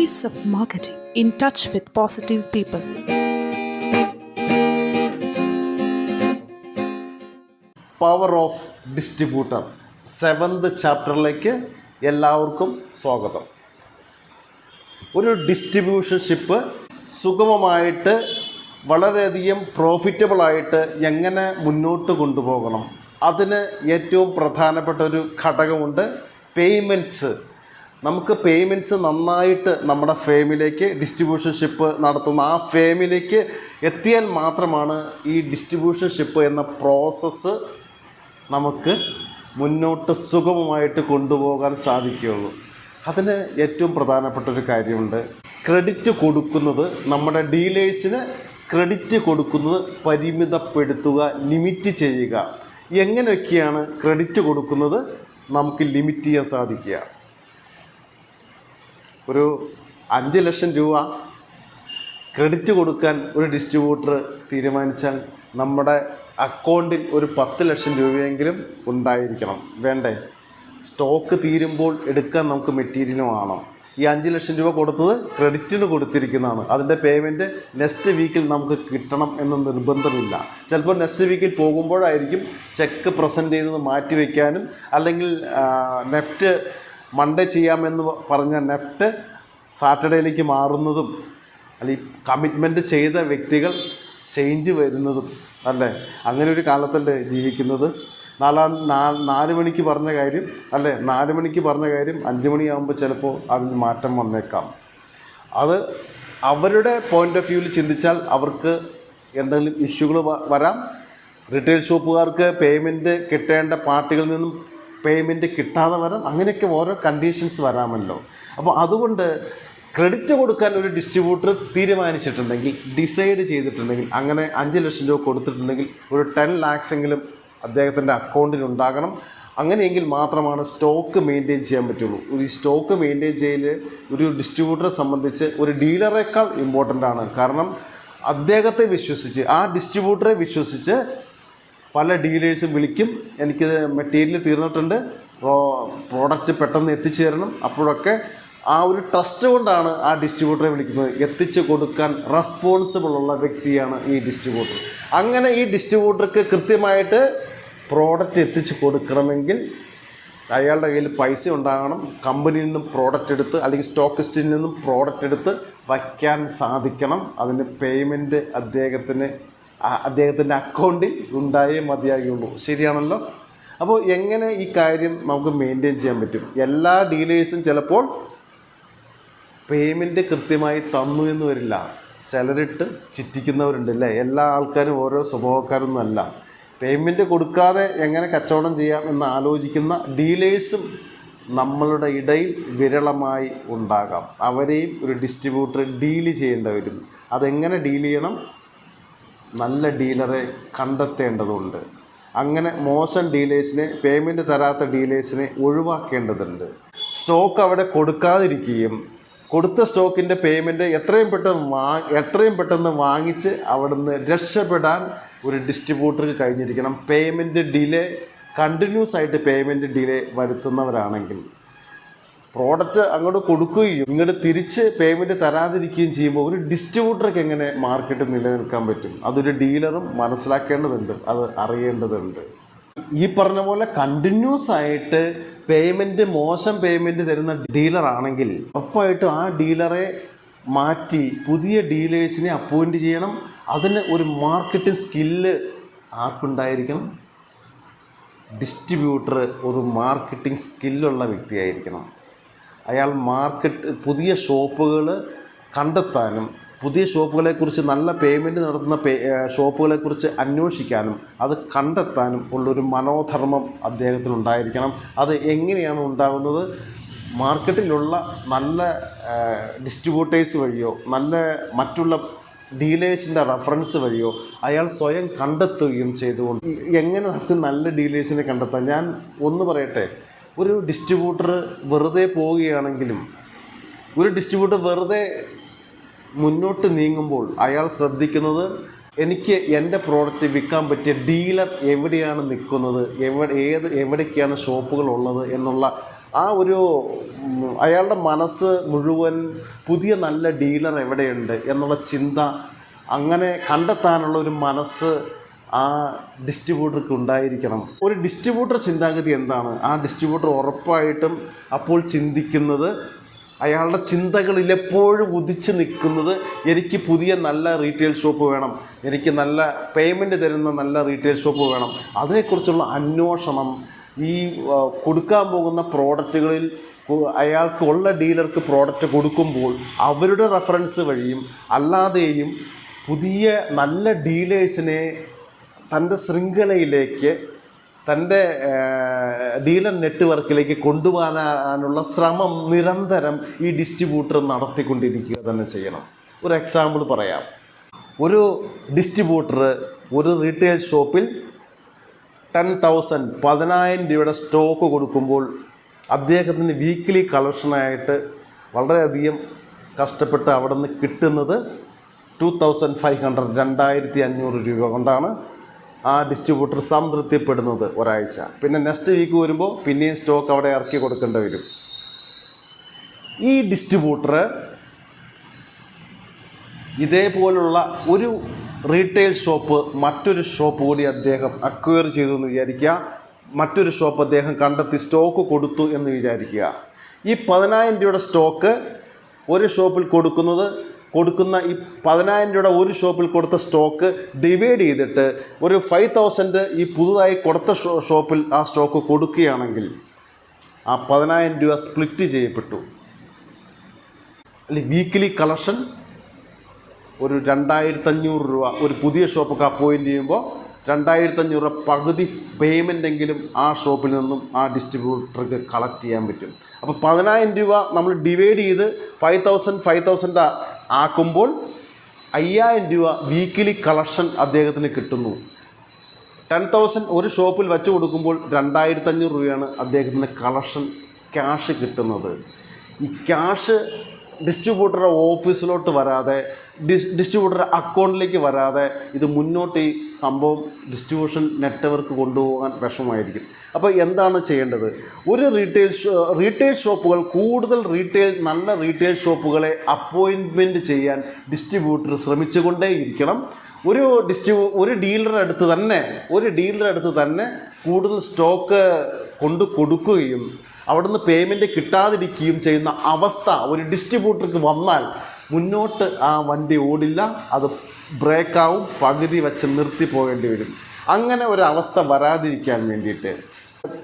Stories of marketing in touch with positive people. Power of distributor 7th ചാപ്റ്ററിലേക്ക് എല്ലാവർക്കും സ്വാഗതം. ഒരു ഡിസ്ട്രിബ്യൂഷൻഷിപ്പ് സുഗമമായിട്ട് വളരെയധികം പ്രോഫിറ്റബിളായിട്ട് എങ്ങനെ മുന്നോട്ട് കൊണ്ടുപോകണം, അതിന് ഏറ്റവും പ്രധാനപ്പെട്ട ഒരു ഘടകമുണ്ട്, പേയ്മെൻറ്റ്സ്. നമുക്ക് പേയ്മെൻറ്റ്സ് നന്നായിട്ട് നമ്മുടെ ഫേമിലേക്ക് ഡിസ്ട്രിബ്യൂഷൻഷിപ്പ് നടത്തുന്ന ആ ഫേമിലേക്ക് എത്തിയാൽ മാത്രമാണ് ഈ ഡിസ്ട്രിബ്യൂഷൻഷിപ്പ് എന്ന പ്രോസസ്സ് നമുക്ക് മുന്നോട്ട് സുഗമമായിട്ട് കൊണ്ടുപോകാൻ സാധിക്കുകയുള്ളൂ. അതിന് ഏറ്റവും പ്രധാനപ്പെട്ട ഒരു കാര്യമുണ്ട്. ക്രെഡിറ്റ് കൊടുക്കുന്നത്, നമ്മുടെ ഡീലേഴ്സിന് ക്രെഡിറ്റ് കൊടുക്കുന്നത് പരിമിതപ്പെടുത്തുക, ലിമിറ്റ് ചെയ്യുക. എങ്ങനെയൊക്കെയാണ് ക്രെഡിറ്റ് കൊടുക്കുന്നത് നമുക്ക് ലിമിറ്റ് ചെയ്യാൻ സാധിക്കുക? ഒരു 5 ലക്ഷം രൂപ ക്രെഡിറ്റ് കൊടുക്കാൻ ഒരു ഡിസ്ട്രിബ്യൂട്ടർ തീരുമാനിച്ചാൽ നമ്മുടെ അക്കൗണ്ടിൽ ഒരു 10 ലക്ഷം രൂപയെങ്കിലും ഉണ്ടായിരിക്കണം, വേണ്ടേ? സ്റ്റോക്ക് തീരുമ്പോൾ എടുക്കാൻ നമുക്ക് മെറ്റീരിയൽ വേണം. ഈ 5 ലക്ഷം രൂപ കൊടുത്തത് ക്രെഡിറ്റിന് കൊടുത്തിരിക്കുന്നതാണ്. അതിൻ്റെ പേയ്മെൻറ്റ് നെക്സ്റ്റ് വീക്കിൽ നമുക്ക് കിട്ടണം എന്ന് നിർബന്ധമില്ല. ചിലപ്പോൾ നെക്സ്റ്റ് വീക്കിൽ പോകുമ്പോഴായിരിക്കും ചെക്ക് പ്രസൻറ്റ് ചെയ്തത് മാറ്റി വയ്ക്കാനും, അല്ലെങ്കിൽ നെഫ്റ്റ് മൺഡേ ചെയ്യാമെന്ന് പറഞ്ഞ നെഫ്റ്റ് സാറ്റർഡേയിലേക്ക് മാറുന്നതും, അല്ലെങ്കിൽ കമ്മിറ്റ്മെൻറ്റ് ചെയ്ത വ്യക്തികൾ ചേഞ്ച് വരുന്നതും അല്ലേ? അങ്ങനെ ഒരു കാലത്തല്ലേ ജീവിക്കുന്നത്? 4 മണിക്ക് പറഞ്ഞ കാര്യം അല്ലേ, 4 മണിക്ക് പറഞ്ഞ കാര്യം 5 മണിയാകുമ്പോൾ ചിലപ്പോൾ അതിന് മാറ്റം വന്നേക്കാം. അത് അവരുടെ പോയിൻ്റ് ഓഫ് വ്യൂവിൽ ചിന്തിച്ചാൽ അവർക്ക് എന്തെങ്കിലും ഇഷ്യൂകൾ വരാം. റീറ്റെയിൽ ഷോപ്പുകാർക്ക് പേയ്മെൻറ്റ് കിട്ടേണ്ട പാർട്ടികളിൽ നിന്നും പേയ്മെൻറ്റ് കിട്ടാതെ വരാം. അങ്ങനെയൊക്കെ ഓരോ കണ്ടീഷൻസ് വരാമല്ലോ. അപ്പോൾ അതുകൊണ്ട് ക്രെഡിറ്റ് കൊടുക്കാൻ ഒരു ഡിസ്ട്രിബ്യൂട്ടർ തീരുമാനിച്ചിട്ടുണ്ടെങ്കിൽ, ഡിസൈഡ് ചെയ്തിട്ടുണ്ടെങ്കിൽ, അങ്ങനെ 5 ലക്ഷം രൂപ കൊടുത്തിട്ടുണ്ടെങ്കിൽ ഒരു 10 lakhs എങ്കിലും അദ്ദേഹത്തിൻ്റെ അക്കൗണ്ടിൽ ഉണ്ടാകണം. അങ്ങനെയെങ്കിൽ മാത്രമാണ് സ്റ്റോക്ക് മെയിൻറ്റെയിൻ ചെയ്യാൻ പറ്റുള്ളൂ. ഒരു സ്റ്റോക്ക് മെയിൻറ്റെയിൻ ചെയ്യൽ ഒരു ഡിസ്ട്രിബ്യൂട്ടറെ സംബന്ധിച്ച് ഒരു ഡീലറേക്കാൾ ഇമ്പോർട്ടൻ്റ് ആണ്. കാരണം അദ്ദേഹത്തെ വിശ്വസിച്ച്, ആ ഡിസ്ട്രിബ്യൂട്ടറെ വിശ്വസിച്ച് പല ഡീലേഴ്സും വിളിക്കും, എനിക്ക് മെറ്റീരിയൽ തീർന്നിട്ടുണ്ട്, പ്രോഡക്റ്റ് പെട്ടെന്ന് എത്തിച്ചു തരണം. അപ്പോഴൊക്കെ ആ ഒരു ട്രസ്റ്റ് കൊണ്ടാണ് ആ ഡിസ്ട്രിബ്യൂട്ടറെ വിളിക്കുന്നത്. എത്തിച്ചു കൊടുക്കാൻ റെസ്പോൺസിബിളുള്ള വ്യക്തിയാണ് ഈ ഡിസ്ട്രിബ്യൂട്ടർ. അങ്ങനെ ഈ ഡിസ്ട്രിബ്യൂട്ടർക്ക് കൃത്യമായിട്ട് പ്രോഡക്റ്റ് എത്തിച്ചു കൊടുക്കണമെങ്കിൽ അയാളുടെ കയ്യിൽ പൈസ ഉണ്ടാകണം. കമ്പനിയിൽ നിന്നും പ്രോഡക്റ്റ് എടുത്ത്, അല്ലെങ്കിൽ സ്റ്റോക്കിസ്റ്റിൽ നിന്നും പ്രോഡക്റ്റ് എടുത്ത് വയ്ക്കാൻ സാധിക്കണം. അതിന് പേയ്മെൻറ്റ് അദ്ദേഹത്തിൻ്റെ അക്കൗണ്ടിൽ ഉണ്ടായേ മതിയാകുള്ളൂ. ശരിയാണല്ലോ? അപ്പോൾ എങ്ങനെ ഈ കാര്യം നമുക്ക് മെയിൻറ്റെയിൻ ചെയ്യാൻ പറ്റും? എല്ലാ ഡീലേഴ്സും ചിലപ്പോൾ പേയ്മെൻറ്റ് കൃത്യമായി തന്നു എന്ന് വരില്ല. ചിലരിട്ട് ചിറ്റിക്കുന്നവരുണ്ട് അല്ലേ? എല്ലാ ആൾക്കാരും ഓരോ സ്വഭാവക്കാരൊന്നും അല്ല. പേയ്മെൻറ്റ് കൊടുക്കാതെ എങ്ങനെ കച്ചവടം ചെയ്യാം എന്ന് ആലോചിക്കുന്ന ഡീലേഴ്സും നമ്മളുടെ ഇടയിൽ വിരളമായി ഉണ്ടാകാം. അവരെയും ഒരു ഡിസ്ട്രിബ്യൂട്ടർ ഡീൽ ചെയ്യേണ്ടി വരും. അതെങ്ങനെ ഡീൽ ചെയ്യണം? നല്ല ഡീലറെ കണ്ടെത്തേണ്ടതുണ്ട്. അങ്ങനെ മോശം ഡീലേഴ്സിനെ, പേയ്മെൻറ്റ് തരാത്ത ഡീലേഴ്സിനെ ഒഴിവാക്കേണ്ടതുണ്ട്. സ്റ്റോക്ക് അവിടെ കൊടുക്കാതിരിക്കുകയും കൊടുത്ത സ്റ്റോക്കിൻ്റെ പേയ്മെൻറ്റ് എത്രയും പെട്ടെന്ന് വാങ്ങിച്ച് അവിടുന്ന് രക്ഷപ്പെടാൻ ഒരു ഡിസ്ട്രിബ്യൂട്ടർക്ക് കഴിഞ്ഞിരിക്കണം. പേയ്മെൻറ്റ് ഡിലേ, കണ്ടിന്യൂസ് ആയിട്ട് പേയ്മെൻറ്റ് ഡിലേ വരുത്തുന്നവരാണെങ്കിൽ, പ്രോഡക്റ്റ് അങ്ങോട്ട് കൊടുക്കുകയും ഇങ്ങോട്ട് തിരിച്ച് പേയ്മെൻറ്റ് തരാതിരിക്കുകയും ചെയ്യുമ്പോൾ ഒരു ഡിസ്ട്രിബ്യൂട്ടർക്ക് എങ്ങനെ മാർക്കറ്റിൽ നിലനിൽക്കാൻ പറ്റും? അതൊരു ഡീലറും മനസ്സിലാക്കേണ്ടതുണ്ട്, അത് അറിയേണ്ടതുണ്ട്. ഈ പറഞ്ഞ പോലെ കണ്ടിന്യൂസ് ആയിട്ട് മോശം പേയ്മെൻറ്റ് തരുന്ന ഡീലറാണെങ്കിൽ ഉറപ്പായിട്ടും ആ ഡീലറെ മാറ്റി പുതിയ ഡീലേഴ്സിനെ അപ്പോയിൻറ്റ് ചെയ്യണം. അതിന് ഒരു മാർക്കറ്റിംഗ് സ്കില്ല് ആർക്കുണ്ടായിരിക്കണം? ഡിസ്ട്രിബ്യൂട്ടർ ഒരു മാർക്കറ്റിംഗ് സ്കില്ലുള്ള വ്യക്തിയായിരിക്കണം. അയാൾ പുതിയ ഷോപ്പുകൾ കണ്ടെത്താനും, പുതിയ ഷോപ്പുകളെക്കുറിച്ച്, നല്ല പേയ്മെൻറ്റ് നടത്തുന്ന ഷോപ്പുകളെക്കുറിച്ച് അന്വേഷിക്കാനും അത് കണ്ടെത്താനും ഉള്ളൊരു മനോധർമ്മം അദ്ദേഹത്തിനുണ്ടായിരിക്കണം. അത് എങ്ങനെയാണ് ഉണ്ടാകുന്നത്? മാർക്കറ്റിലുള്ള നല്ല ഡിസ്ട്രിബ്യൂട്ടേഴ്സ് വഴിയോ, നല്ല മറ്റുള്ള ഡീലേഴ്സിൻ്റെ റെഫറൻസ് വഴിയോ അയാൾ സ്വയം കണ്ടെത്തുകയും ചെയ്തുകൊണ്ട് എങ്ങനെ നമുക്ക് നല്ല ഡീലേഴ്സിനെ കണ്ടെത്താം? ഞാൻ ഒന്ന് പറയട്ടെ. ഒരു ഡിസ്ട്രിബ്യൂട്ടർ വെറുതെ പോവുകയാണെങ്കിലും, ഒരു ഡിസ്ട്രിബ്യൂട്ടർ വെറുതെ മുന്നോട്ട് നീങ്ങുമ്പോൾ അയാൾ ശ്രദ്ധിക്കുന്നത്, എനിക്ക് എൻ്റെ പ്രോഡക്റ്റ് വിൽക്കാൻ പറ്റിയ ഡീലർ എവിടെയാണ് നിൽക്കുന്നത്, എവിടേക്കാണ് ഷോപ്പുകൾ ഉള്ളത് എന്നുള്ള അയാളുടെ മനസ്സ് മുഴുവൻ പുതിയ നല്ല ഡീലർ എവിടെയുണ്ട് എന്നുള്ള ചിന്ത, അങ്ങനെ കണ്ടെത്താനുള്ള ഒരു മനസ്സ് ആ ഡിസ്ട്രിബ്യൂട്ടർക്ക് ഉണ്ടായിരിക്കണം. ഒരു ഡിസ്ട്രിബ്യൂട്ടർ ചിന്താഗതി എന്താണ്? ആ ഡിസ്ട്രിബ്യൂട്ടർ ഉറപ്പായിട്ടും അപ്പോൾ ചിന്തിക്കുന്നത്, അയാളുടെ ചിന്തകളിൽ എപ്പോഴും ഉദിച്ച് നിൽക്കുന്നത്, എനിക്ക് പുതിയ നല്ല റീറ്റെയിൽ ഷോപ്പ് വേണം, എനിക്ക് നല്ല പേയ്മെൻറ്റ് തരുന്ന നല്ല റീറ്റെയിൽ ഷോപ്പ് വേണം. അതിനെക്കുറിച്ചുള്ള അന്വേഷണം, ഈ കൊടുക്കാൻ പോകുന്ന പ്രോഡക്റ്റുകളിൽ അയാൾക്കുള്ള ഡീലർക്ക് പ്രോഡക്റ്റ് കൊടുക്കുമ്പോൾ അവരുടെ റെഫറൻസ് വഴിയും അല്ലാതെയും പുതിയ നല്ല ഡീലേഴ്സിനെ തൻ്റെ ശൃംഖലയിലേക്ക്, തൻ്റെ ഡീലർ നെറ്റ്വർക്കിലേക്ക് കൊണ്ടുപോകാനുള്ള ശ്രമം നിരന്തരം ഈ ഡിസ്ട്രിബ്യൂട്ടർ നടത്തിക്കൊണ്ടിരിക്കുക തന്നെ ചെയ്യണം. ഒരു എക്സാമ്പിൾ പറയാം. ഒരു ഡിസ്ട്രിബ്യൂട്ടർ ഒരു റീറ്റെയിൽ ഷോപ്പിൽ 10,000 10,000 രൂപയുടെ സ്റ്റോക്ക് കൊടുക്കുമ്പോൾ അദ്ദേഹത്തിന് വീക്ക്ലി കളക്ഷനായിട്ട് വളരെയധികം കഷ്ടപ്പെട്ട് അവിടെ നിന്ന് കിട്ടുന്നത് 2,500 2,500 രൂപ കൊണ്ടാണ് ആ ഡിസ്ട്രിബ്യൂട്ടർ സംതൃപ്തിപ്പെടുന്നത് ഒരാഴ്ച. പിന്നെ നെക്സ്റ്റ് വീക്ക് വരുമ്പോൾ പിന്നെയും സ്റ്റോക്ക് അവിടെ ഇറക്കി കൊടുക്കേണ്ടി വരും. ഈ ഡിസ്ട്രിബ്യൂട്ടർ ഇതേപോലുള്ള ഒരു റീറ്റെയിൽ ഷോപ്പ്, മറ്റൊരു ഷോപ്പ് കൂടി അദ്ദേഹം അക്വയർ ചെയ്തു എന്ന് വിചാരിക്കുക. മറ്റൊരു ഷോപ്പ് അദ്ദേഹം കണ്ടെത്തി സ്റ്റോക്ക് കൊടുത്തു എന്ന് വിചാരിക്കുക. ഈ 10,000 രൂപയുടെ സ്റ്റോക്ക് ഒരു ഷോപ്പിൽ കൊടുക്കുന്ന ഈ 10,000 രൂപയുടെ ഒരു ഷോപ്പിൽ കൊടുത്ത സ്റ്റോക്ക് ഡിവൈഡ് ചെയ്തിട്ട് ഒരു 5,000 ഈ പുതുതായി കൊടുത്ത ഷോപ്പിൽ ആ സ്റ്റോക്ക് കൊടുക്കുകയാണെങ്കിൽ ആ 10,000 രൂപ സ്പ്ലിറ്റ് ചെയ്യപ്പെട്ടു. അല്ലെങ്കിൽ വീക്ക്ലി കളക്ഷൻ ഒരു 2,500 രൂപ ഒരു പുതിയ ഷോപ്പൊക്കെ അപ്പോയിൻറ്റ് ചെയ്യുമ്പോൾ 2,500 രൂപ പകുതി പേയ്മെൻറ്റെങ്കിലും ആ ഷോപ്പിൽ നിന്നും ആ ഡിസ്ട്രിബ്യൂട്ടർക്ക് കളക്ട് ചെയ്യാൻ പറ്റും. അപ്പോൾ 10,000 രൂപ നമ്മൾ ഡിവൈഡ് ചെയ്ത് 5,000 ആക്കുമ്പോൾ 5,000 രൂപ വീക്കിലി കളക്ഷൻ അദ്ദേഹത്തിന് കിട്ടുന്നു. 10,000 ഒരു ഷോപ്പിൽ വെച്ച് കൊടുക്കുമ്പോൾ 2,500 രൂപയാണ് അദ്ദേഹത്തിന് കളക്ഷൻ ക്യാഷ് കിട്ടുന്നത്. ഈ ക്യാഷ് ഡിസ്ട്രിബ്യൂട്ടറുടെ ഓഫീസിലോട്ട് വരാതെ, ഡിസ്ട്രിബ്യൂട്ടറുടെ അക്കൗണ്ടിലേക്ക് വരാതെ ഇത് മുന്നോട്ട് ഈ സംഭവം ഡിസ്ട്രിബ്യൂഷൻ നെറ്റ്വർക്ക് കൊണ്ടുപോകാൻ വിഷമമായിരിക്കും. അപ്പോൾ എന്താണ് ചെയ്യേണ്ടത്? ഒരു റീറ്റെയിൽ ഷോപ്പുകൾ, കൂടുതൽ നല്ല റീറ്റെയിൽ ഷോപ്പുകളെ അപ്പോയിൻറ്റ്മെൻറ്റ് ചെയ്യാൻ ഡിസ്ട്രിബ്യൂട്ടർ ശ്രമിച്ചുകൊണ്ടേയിരിക്കണം. ഒരു ഡീലറുടെ അടുത്ത് തന്നെ കൂടുതൽ സ്റ്റോക്ക് കൊടുക്കുകയും അവിടുന്ന് പേയ്മെൻറ്റ് കിട്ടാതിരിക്കുകയും ചെയ്യുന്ന അവസ്ഥ ഒരു ഡിസ്ട്രിബ്യൂട്ടർക്ക് വന്നാൽ മുന്നോട്ട് ആ വണ്ടി ഓടില്ല, അത് ബ്രേക്കാവും, പകുതി വെച്ച് നിർത്തി പോകേണ്ടി വരും. അങ്ങനെ ഒരവസ്ഥ വരാതിരിക്കാൻ വേണ്ടിയിട്ട്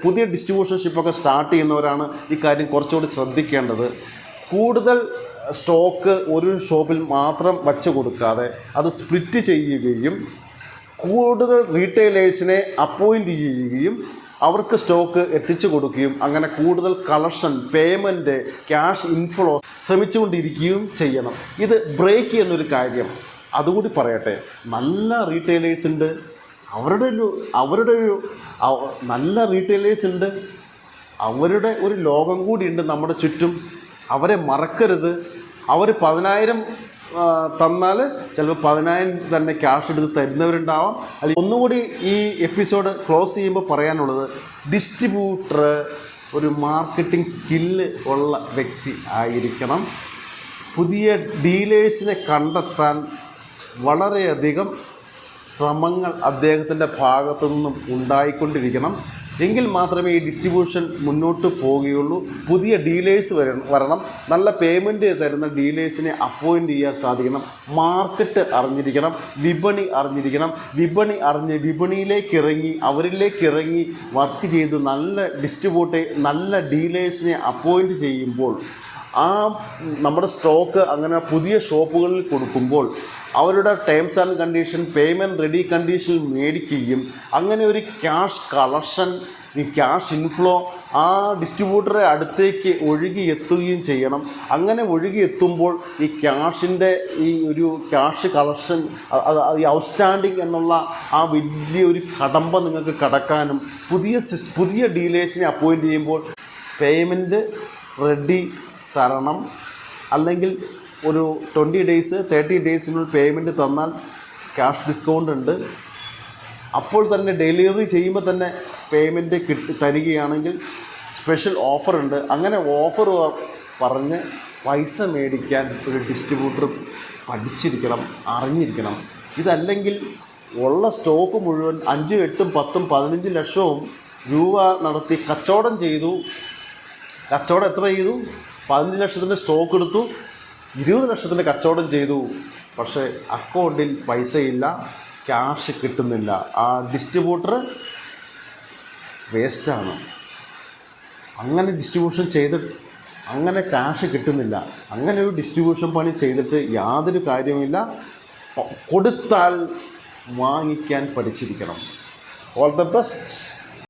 പുതിയ ഡിസ്ട്രിബ്യൂഷൻ ഷിപ്പൊക്കെ സ്റ്റാർട്ട് ചെയ്യുന്നവരാണ് ഈ കാര്യം കുറച്ചുകൂടി ശ്രദ്ധിക്കേണ്ടത്. കൂടുതൽ സ്റ്റോക്ക് ഒരു ഷോപ്പിൽ മാത്രം വച്ച് കൊടുക്കാതെ അത് സ്പ്ലിറ്റ് ചെയ്യുകയും കൂടുതൽ റീറ്റെയിലേഴ്സിനെ അപ്പോയിൻറ്റ് ചെയ്യുകയും അവർക്ക് സ്റ്റോക്ക് എത്തിച്ചു കൊടുക്കുകയും അങ്ങനെ കൂടുതൽ കളക്ഷൻ, പേയ്മെൻറ്റ്, ക്യാഷ് ഇൻഫ്ലോ ശ്രമിച്ചുകൊണ്ടിരിക്കുകയും ചെയ്യണം. ഇത് ബ്രേക്ക് ചെയ്യുന്നൊരു കാര്യം അതുകൂടി പറയട്ടെ. നല്ല റീറ്റെയിലേഴ്സ് ഉണ്ട്, നല്ല റീറ്റെയിലേഴ്സ് ഉണ്ട്, അവരുടെ ഒരു ലോകം കൂടിയുണ്ട് നമ്മുടെ ചുറ്റും. അവരെ മറക്കരുത്. അവർ 10,000 തന്നാൽ ചിലപ്പോൾ 10,000 തന്നെ ക്യാഷ് എടുത്ത് തരുന്നവരുണ്ടാവാം. അല്ലെങ്കിൽ ഒന്നുകൂടി ഈ എപ്പിസോഡ് ക്ലോസ് ചെയ്യുമ്പോൾ പറയാനുള്ളത്, ഡിസ്ട്രിബ്യൂട്ടർ ഒരു മാർക്കറ്റിംഗ് സ്കില്ല് ഉള്ള വ്യക്തി ആയിരിക്കണം. പുതിയ ഡീലേഴ്സിനെ കണ്ടെത്താൻ വളരെയധികം ശ്രമങ്ങൾ അദ്ദേഹത്തിൻ്റെ ഭാഗത്തു നിന്നും ഉണ്ടായിക്കൊണ്ടിരിക്കണം. എങ്കിൽ മാത്രമേ ഈ ഡിസ്ട്രിബ്യൂഷൻ മുന്നോട്ട് പോവുകയുള്ളൂ. പുതിയ ഡീലേഴ്സ് വരണം. നല്ല പേയ്മെൻറ്റ് തരുന്ന ഡീലേഴ്സിനെ അപ്പോയിൻറ്റ് ചെയ്യാൻ സാധിക്കണം. മാർക്കറ്റ് അറിഞ്ഞിരിക്കണം, വിപണി അറിഞ്ഞിരിക്കണം. വിപണി അറിഞ്ഞ് അവരിലേക്ക് ഇറങ്ങി വർക്ക് ചെയ്ത് നല്ല ഡീലേഴ്സിനെ അപ്പോയിൻറ്റ് ചെയ്യുമ്പോൾ നമ്മുടെ സ്റ്റോക്ക് അങ്ങനെ പുതിയ ഷോപ്പുകളിൽ കൊടുക്കുമ്പോൾ അവരുടെ terms and condition, payment ready കണ്ടീഷനിൽ മേടിക്കുകയും അങ്ങനെ ഒരു ക്യാഷ് കളക്ഷൻ, ഈ ക്യാഷ് ഇൻഫ്ലോ ആ ഡിസ്ട്രിബ്യൂട്ടറെ അടുത്തേക്ക് ഒഴുകി എത്തുകയും ചെയ്യണം. അങ്ങനെ ഒഴുകി എത്തുമ്പോൾ ഈ ക്യാഷിൻ്റെ ഈ ഒരു ക്യാഷ് കളക്ഷൻ, ഈ ഔട്ട്സ്റ്റാൻഡിങ് എന്നുള്ള ആ വലിയൊരു കടമ്പ നിങ്ങൾക്ക് കടക്കാനും പുതിയ ഡീലേഴ്സിനെ അപ്പോയിൻറ്റ് ചെയ്യുമ്പോൾ പേയ്മെൻറ്റ് റെഡി തരണം. അല്ലെങ്കിൽ ഒരു 20 days 30 daysനുള്ളിൽ പേയ്മെൻറ്റ് തന്നാൽ ക്യാഷ് ഡിസ്കൗണ്ട് ഉണ്ട്. അപ്പോൾ തന്നെ ഡെലിവറി ചെയ്യുമ്പോൾ തന്നെ പേയ്മെൻറ്റ് തരികയാണെങ്കിൽ സ്പെഷ്യൽ ഓഫറുണ്ട്. അങ്ങനെ ഓഫർ പറഞ്ഞ് പൈസ മേടിക്കാൻ ഒരു ഡിസ്ട്രിബ്യൂട്ടർ പഠിച്ചിരിക്കണം, അറിഞ്ഞിരിക്കണം. ഇതല്ലെങ്കിൽ ഉള്ള സ്റ്റോക്ക് മുഴുവൻ 5, 8, 10, 15 ലക്ഷവും രൂപ നടത്തി കച്ചവടം ചെയ്തു. കച്ചവടം എത്ര ചെയ്തു? 15 ലക്ഷത്തിൻ്റെ സ്റ്റോക്ക് എടുത്തു, 20 ലക്ഷത്തിൻ്റെ കച്ചവടം ചെയ്തു. പക്ഷേ അക്കൗണ്ടിൽ പൈസയില്ല, ക്യാഷ് കിട്ടുന്നില്ല. ആ ഡിസ്ട്രിബ്യൂട്ടർ വേസ്റ്റാണ്. അങ്ങനെ ഡിസ്ട്രിബ്യൂഷൻ ചെയ്തിട്ട് അങ്ങനെ ക്യാഷ് കിട്ടുന്നില്ല. അങ്ങനെ ഒരു ഡിസ്ട്രിബ്യൂഷൻ പണി ചെയ്തിട്ട് യാതൊരു കാര്യവുമില്ല. കൊടുത്താൽ വാങ്ങിക്കാൻ പഠിച്ചിരിക്കണം. All the best.